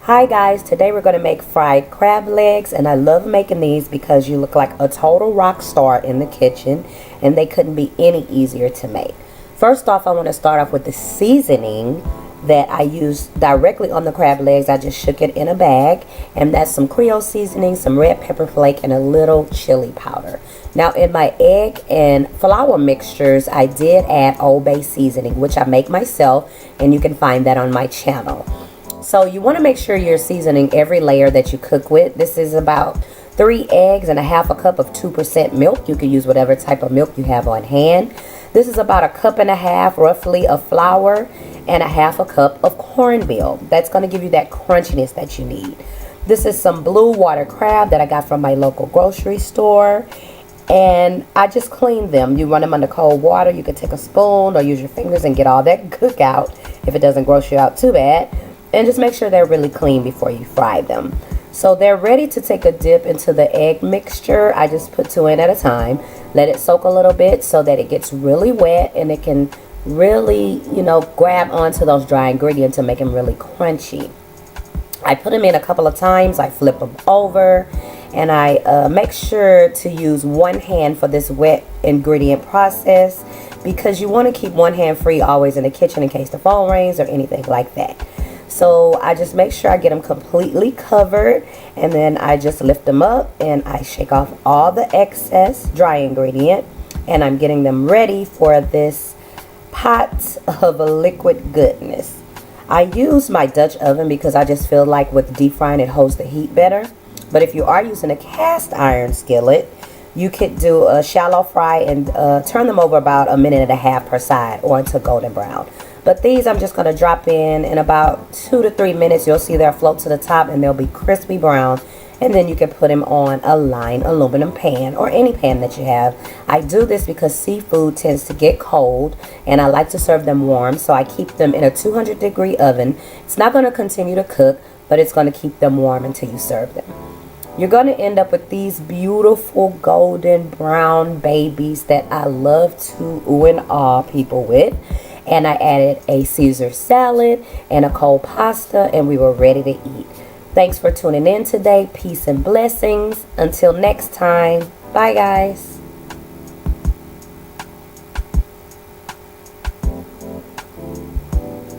Hi guys, today we're going to make fried crab legs, and I love making these because you look like a total rock star in the kitchen, and they couldn't be any easier to make. First off, I want to start off with the seasoning that I used directly on the crab legs. I just shook it in a bag, and that's some Creole seasoning, some red pepper flake, and a little chili powder. Now in my egg and flour mixtures, I did add Old Bay seasoning, which I make myself, and you can find that on my channel. So you want to make sure you're seasoning every layer that you cook with. This is about 3 eggs and a half a cup of 2% milk. You can use whatever type of milk you have on hand. This is about 1.5 cups roughly of flour and a half a cup of cornmeal. That's going to give you that crunchiness that you need. This is some blue water crab that I got from my local grocery store. And I just cleaned them. You run them under cold water. You can take a spoon or use your fingers and get all that gook out if it doesn't gross you out too bad. And just make sure they're really clean before you fry them. So they're ready to take a dip into the egg mixture. I just put 2 in at a time. Let it soak a little bit so that it gets really wet and it can really, grab onto those dry ingredients and make them really crunchy. I put them in a couple of times. I flip them over, and I make sure to use one hand for this wet ingredient process, because you want to keep one hand free always in the kitchen in case the phone rings or anything like that. So I just make sure I get them completely covered, and then I just lift them up and I shake off all the excess dry ingredient, and I'm getting them ready for this pot of liquid goodness. I use my Dutch oven because I just feel like with deep frying it holds the heat better. But if you are using a cast iron skillet, you could do a shallow fry and turn them over about 1.5 minutes per side or until golden brown. But these I'm just going to drop in about 2 to 3 minutes. You'll see they'll float to the top and they'll be crispy brown. And then you can put them on a lined aluminum pan or any pan that you have. I do this because seafood tends to get cold and I like to serve them warm. So I keep them in a 200-degree oven. It's not going to continue to cook, but it's going to keep them warm until you serve them. You're going to end up with these beautiful golden brown babies that I love to ooh and awe people with. And I added a Caesar salad and a cold pasta, and we were ready to eat. Thanks for tuning in today. Peace and blessings. Until next time. Bye, guys.